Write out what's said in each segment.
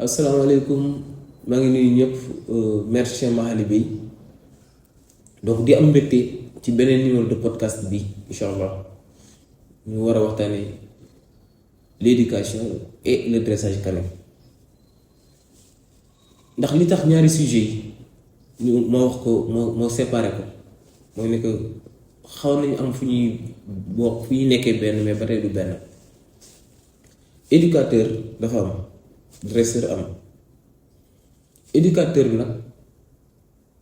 asalaamaaleykum maa ngi nuyu ñëpp merci Cheikh Mahaly Bey donc di am mbégte ci beneen numéro de podcast bi incha allah ñu war a waxtaanee l'éducation et le dressage canin ndax li tax ñaari sujet yi ñu ma wax ko moo séparé ko mooy ne que xaw nañu am fu ñuy bokk fu ñuy nekkee benn mais ba tey du benn éducateur dafa am dresseur am éducateur bi nag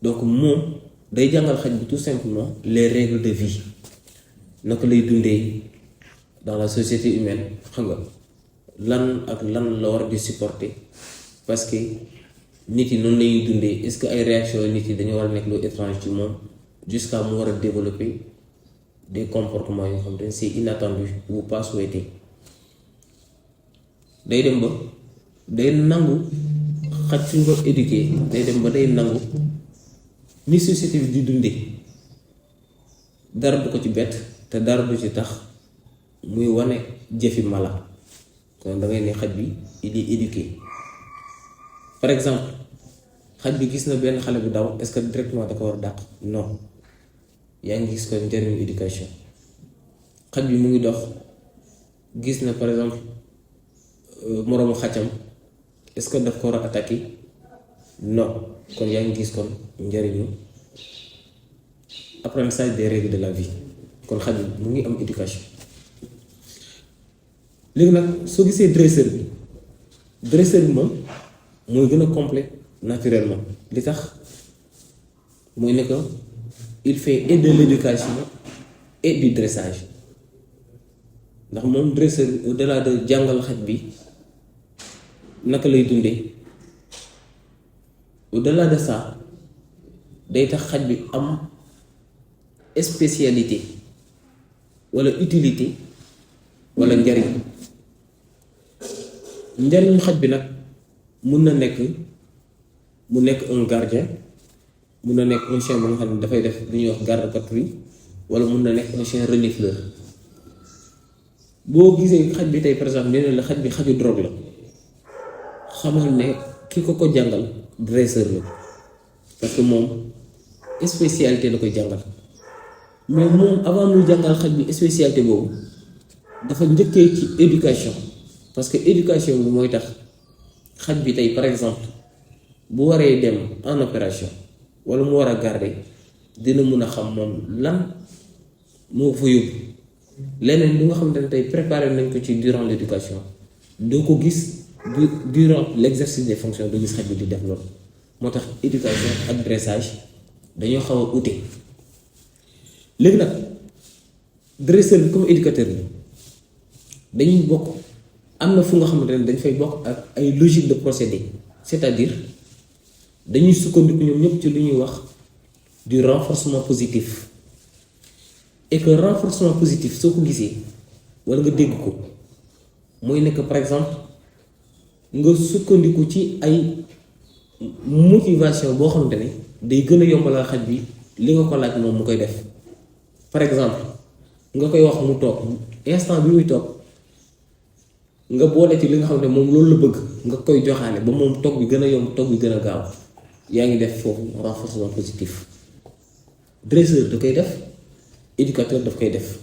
donc moom day jàngal xaj bi tout simplement les règles de vie naka lay dundee dans la société humaine xam nga lan ak lan la war di supporter parce que nit yi noonu lañuy dundee est-ce que ay réaction nit yi dañu war a nekk lu étrange ci moom jusqu'à mu war a développer des comportements yoo xam ne c'est inattendu ou pas souhaité day dem ba day nangu xaj suñ ko éduqué day dem ba day nangu ni société bi di dundee dara du ko ci bett te dara du ci tax muy wane jëfi mala kon da ngay ne xaj bi il est éduqué par exemple xaj bi gis na benn xale bu daw est-ce que directement da ko war a dàq non yaa ngi gis ko njëriñu éducation xaj bi mu ngi dox gis na par exemple moroomu xàccam est-ce que daf ko war a attaquer non kon yaa ngi gis kon njëriñu apprentissage des règles de la vie kon xaj bi mu ngi am éducation léegi nag soo gisee dresseur bi moom mooy gën a complet naturellement li tax mooy ne que il fait et de l'éducation et du dressage ndax moom dresseur bi au-delà de jàngal xaj bi naka lay dundee au-delà de ça day tax xaj bi am spécialité walla utilité walla njariñ xaj bi nag mun na nekk mu nekk un gardien mun na nekk un chien ba nga xam ne dafay def lu ñuy wax garde patrouille walla mun na nekk un chien renifleur boo gisee xaj bi tey par exemple nee na la xaj bi xaju drogue la xamal ne ki ko jàngal dresseur la parce que moom spécialité la koy jàngal mais moom avant muy jàngal xaj bi spécialité boobu dafa njëkkee ci éducation parce que éducation bi mooy tax xaj bi tey par exemple bu waree dem en opération walla mu war a garder dina mun a xam moom lan moo fa yóbbu leneen li nga xamante ne tey préparé nañ ko ci durant l'éducation doo ko gis durant l'exercice des fonctions doo gis xaj bi di def loolu moo tax éducation ak dressage dañoo xaw a ute léegi nag dresseur bi comme éducateur bi dañuy bokk am na fu nga xamante ne dañ fay bokk ak ay logique de procédé c'est-à-dire dañuy sukkandiku ñoom ñëpp ci lu ñuy wax du renforcement positif et que renforcement positif soo ko gisee walla nga dégg ko mooy nekk par exemple nga sukkandiku ci ay motivation boo xamante ne day gën a yombalal xaj bi li nga ko laaj moom mu koy def par exemple nga koy wax mu toog instant bi muy toog nga boole ci li nga xam ne moom loolu la bëgg nga koy joxaale ba moom toog bi gën a yomb toog bi gën a gaaw yaa ngi def foofu renforcement positif dresseur da koy def éducateur daf koy def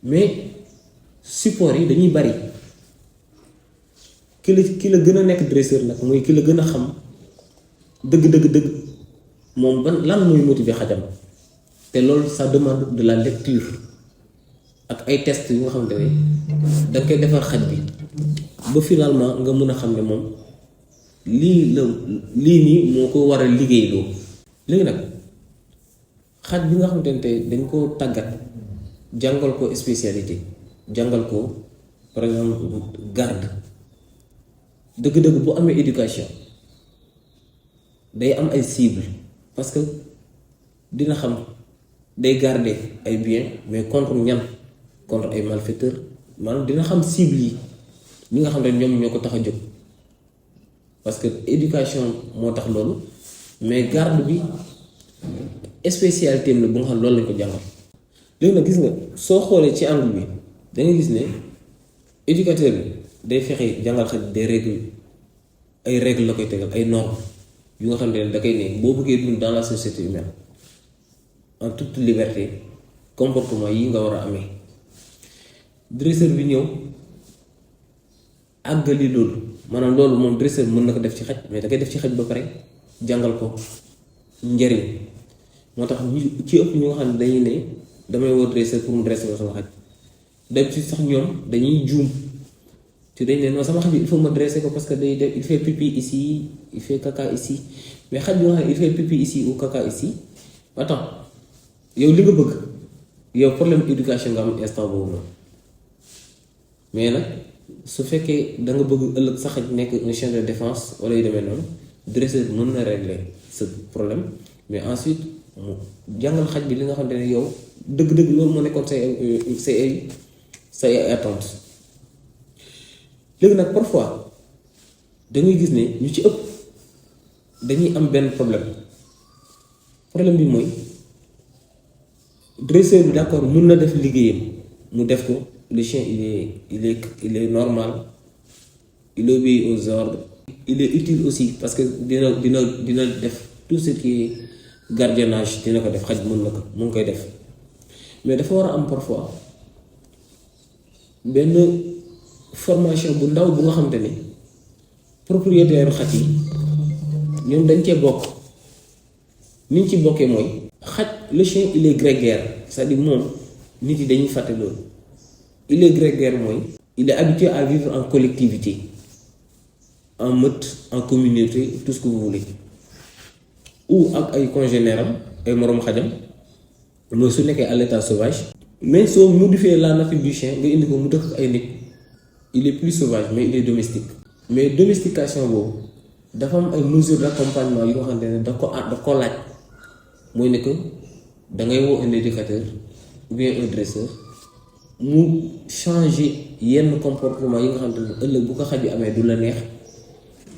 mais support yi dañuy bari ki la gën a nekk dresseur nag mooy ki la gën a xam dëgg moom ban lan mooy motiver xajam te loolu ça demande de la lecture ak ay tests yu nga xamante ne danga koy defar xaj bi ba finalement nga mën a xam ne moom lii nii moo ko war a liggéeyloo léegi nag xaj bi nga xamante ne tey dañ ko tàggat jàngal ko spécialité jàngal ko par exemple garde dëgg-dëgg bu amee éducation day am ay cible parce que dina xam day garder ay biens mais contre ñan contre ay malfaiteurs maanaam dina xam cible yi ñi nga xam ne ñoom ñoo ko tax a jóg parce que éducation moo tax loolu mais garde bi spécialité am la bu nga xam loolu lañ ko jàngal léegi nag gis nga soo xoolee ci angle bi da nga gis ne éducateur bi day fexe jàngal xale des règles ay règles la koy tegal ay normes yu nga xam ne da koy ne boo bëggee dund dans la société humaine en toute liberté comportement yi nga war a amee. dresseur bi ñëw àggali loolu maanaam loolu moom dresseur mën na ko def ci xaj mais da koy def ci xaj ba pare jàngal ko njëriñ. moo tax ñu ci ëpp ñu nga xam ne dañuy ne damay woo dresseur pour mu dresser ko sama xaj d'habitude sax ñoom dañuy juum te dañ ne non sama xaj bi il faut ma dresser ko parce que day def il fait pipi ici il fait caca ici mais xaj bi nga xam ne il fait pipi ici ou caca ici attends yow li nga bëgg yow problème éducation nga am instant boobu noonu mais nag su fekkee da nga bëgg ëllëg sa xaj nekk un chien de défense wala yu demee noonu dresseur mën na régler ce problème mais ensuite mu jàngal xaj bi li nga xamante ne yow dëgg-dëgg loolu moo nekkoon say attente. léegi nag parfois dangay gis ne ñu ci ëpp dañuy am benn problème bi mooy dresseur bi d'accord mun na def liggéeyam mu def ko le chien il est normal il obéit aux ordres il est utile aussi parce que dina def tout ce qui est gardiennage dina ko def xaj mën na ko mu ngi koy def mais dafa war a am parfois benn formation bu ndaw bu nga xamante ni propriétaire xaj yi ñoom dañ cee bokk ni ñu ci bokkee mooy xaj le chien il est grégaire c'est-à-dire moom nit yi dañuy fàtte loolu il est grégaire mooy il est habitué à vivre en collectivité en meute en communauté tout ce que vous voulez ou ak ay congénères am ay moroom xajam mooy su nekkee à l'état sauvage mais soo modifier la nature du chien nga indi ko mu dëkk ay nit il est plus sauvage mais il est domestique mais domestication boobu dafa am ay mesures d'accompagnement yu nga xamante ne daf ko laaj mooy ne que da ngay woo un éducateur ou bien un dresseur mu changer yenn comportement yi nga xamante ne ëllëg bu ko xaj bi amee du la neex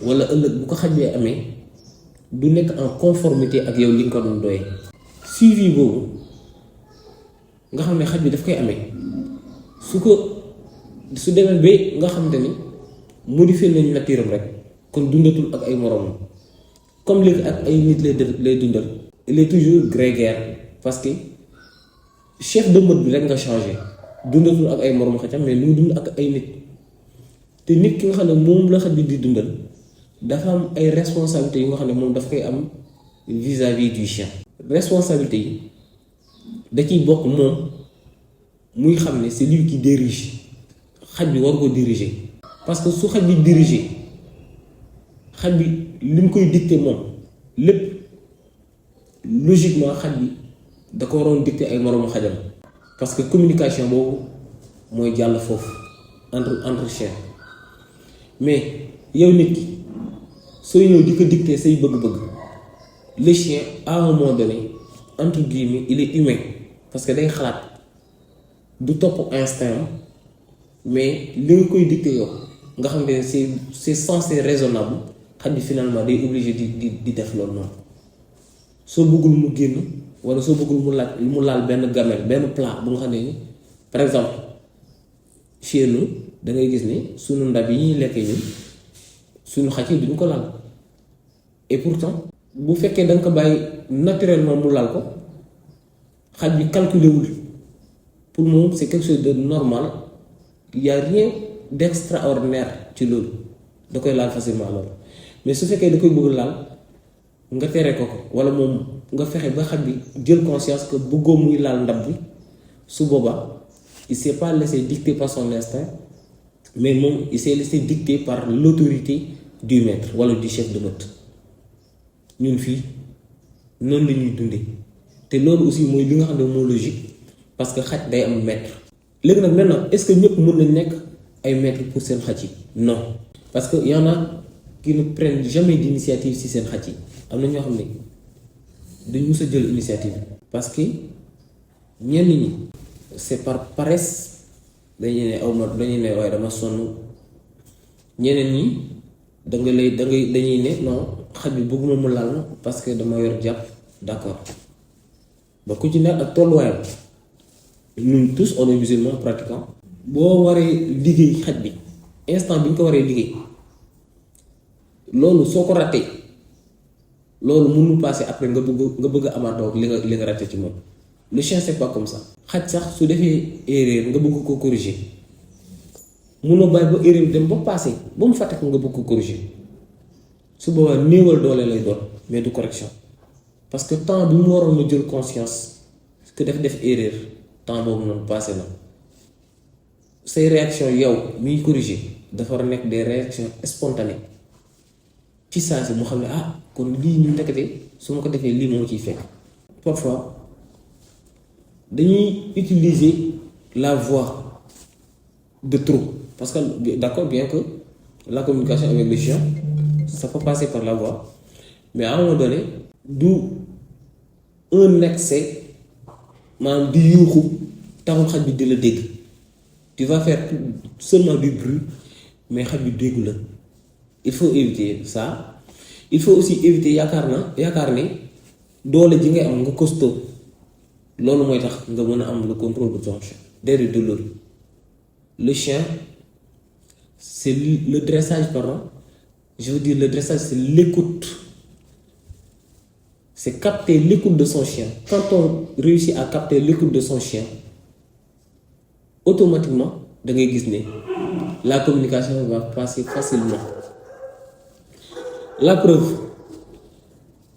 wala ëllëg bu ko xaj bi amee du nekk en conformité ak yow li nga ko doon doyee. suivi boobu nga xam ne xaj bi daf koy amee su demee ba nga xamante ni modifié nañ nature rek kon dundatul ak ay moromam comme léegi ak ay nit lay dundal il est toujours grégaire parce que chef de meute bi rek nga changé dundatul ak ay moromu xajam mais lu mu dund ak ay nit te nit ki nga xam ne moom la xaj bi di dundal dafa am ay responsabilités yu nga xam ne moom daf koy am vis-à-vis du chien. responsabilité yi da ciy bokk moom muy xam ne c'est lui qui dirige xaj bi war ko diriger parce que su xaj bi diriger xaj bi li mu koy dicter moom lépp logiquement xaj bi da ko waroon dicter ay moroomu xajam parce que communication boobu mooy jàll foofu entre chien mais yow nit ki sooy ñëw di ko dicter say bëgg-bëgg le chien à un moment donné entre guillemets il est humain parce que day xalaat du topp instinct mais li nga koy dicter yow nga xam ne c'est censé raisonnable xaj bi finalement day obligé di def loolu noonu soo bëggul mu génn wala soo bëggul mu laal benn gamelle benn plat bu nga xam ne par exemple chez nous da ngay gis ni sunu ndab yi ñuy lekkee ñun suñu xaj yi duñ ko laal et pourtant bu fekkee da nga ko bàyyi naturellement mu laal ko xaj bi calculé wul pour moom c'est quelque chose de normal il y a rien d'extraordinaire ci loolu da koy laal facilement alors mais su fekkee da koy bëgg laal nga tere ko wala moom nga fexe ba xaj bi jël conscience que bëggoo muy laal ndab bi su boobaa il s'est pas laissé dicter par son instinct mais moom il s'est laissé dicter par l'autorité du maître wala du chef de meute ñun fii noonu la ñuy dundee te loolu aussi mooy li nga xam ne moo logique parce que xaj day am maître. léegi nag maintenant est-ce que ñëpp mën nañ nekk ay maîtres pour seen xaj yi non parce que y en a qui ne prennent jamais d'initiative ci seen xaj yi am na ñoo xam ne dañ mës a jël initiative parce que ñenn ñi c'est par paresse dañuy ne aw ma dañuy ne waaye dama sonn ñeneen ñi dañuy ne non xaj bi bëgguma mu laal na parce que dama yor jàpp d'accord ba ku ci nekk ak tolluwaayam ñun tous on est musulmans pratiquants boo waree liggéey xaj bi instant bi ñu ko waree liggéey loolu soo ko raté loolu mënul passer après nga bëgg a amaat donc li nga raté ci moom. Le chien c'est pas comme ça. xaj sax su defee erreur nga bëgg ko corriger munoo bàyyi ba erreur dem ba passé ba mu fàtte ko nga bëgg ko corriger su boobaa néewal doole lay doon mais du correction parce que temps bi mu waroon na jël conscience que def erreur temps boobu noonu passé na. say réaction yow miy corriger dafa war a nekk des réactions spontanées ci saa si mu xam ne kon lii ñu ndekete su ma ko defee lii moo ciy fekk. Parfois dañuy utiliser la voix de trop parce que d'accord bien que la communication avec le chien ça peut passer par la voix mais à un moment donné du un excès maanaam di yuuxu taxul xaj bi di la dégg. Tu vas faire seulement du bruit mais xaj bi déggu la. Il faut éviter ça. Il faut aussi éviter yaakaar ne doole ji ngay am nga costaud loolu mooy tax nga mën a am le contrôle de ton chien. Déedéet de loolu le chien c'est le dressage pardon je veux dire le dressage c'est l'écoute. C'est capter l'écoute de son chien. Quand on réussit à capter l'écoute de son chien automatiquement da ngay gis ne la communication va passer facilement. La preuve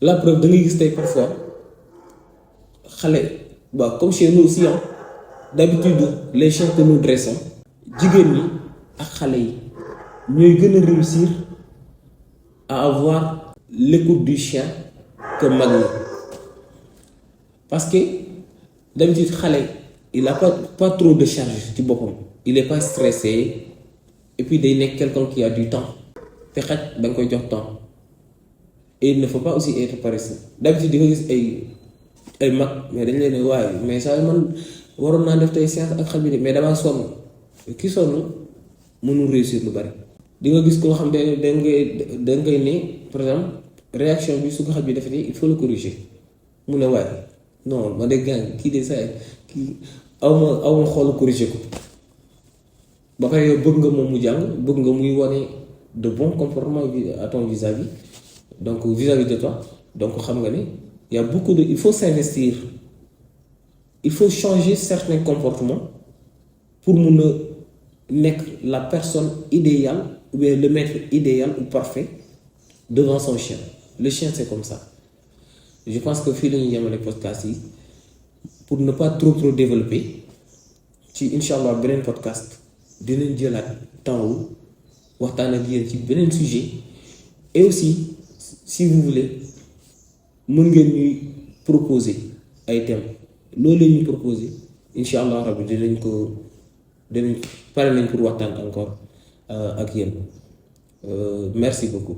da ngay gis tey parfois xale comme chez nous aussi d'habitude les chiens que nous dressons jigéen ñi ak xale yi ñooy gën a réussir à avoir l'écoute du chien que mag ñi parce que d'habitude xale il a pas trop de charge ci boppam il est pas stressé et puis day nekk quelqu'un qui a du temps te xaj da nga koy jox temps et il ne faut pas aussi être paresseux. D'habitude di nga gis ay mag mais dañ leen waaye mais saa man waroon naa def tey séance ak xaj bi de mais damaa sonn ki sonn mënul réussir lu bari. Di nga gis koo xam da ngay ne par exemple réaction bi su ko xaj bi defee il faut le corriger mu ne waaye non ma de gaañ kii de saa kii aw ma xool corriger ko ba pare yow bëgg nga moom mu jàng bëgg nga muy wane de bons comportements à ton vis-à-vis donc vis-à-vis de toi donc xam nga ne y a beaucoup de il faut s'investir il faut changer certains comportements pour mun a nekk la personne idéale ou bien le maître idéal ou parfait devant son chien. Le chien c'est comme ça. Je pense que fii la ñuy yemale podcast yi pour ne pas trop développer ci incha allah beneen podcast dinañ jëlaat temps wu waxtaan ak yéen ci beneen sujet et aussi si vous voulez mën ngeen ñuy proposer ay thèmes loolu la ñuy proposer incha allah rabbi dinañ pare nañ pour waxtaan encore ak yéen merci beaucoup.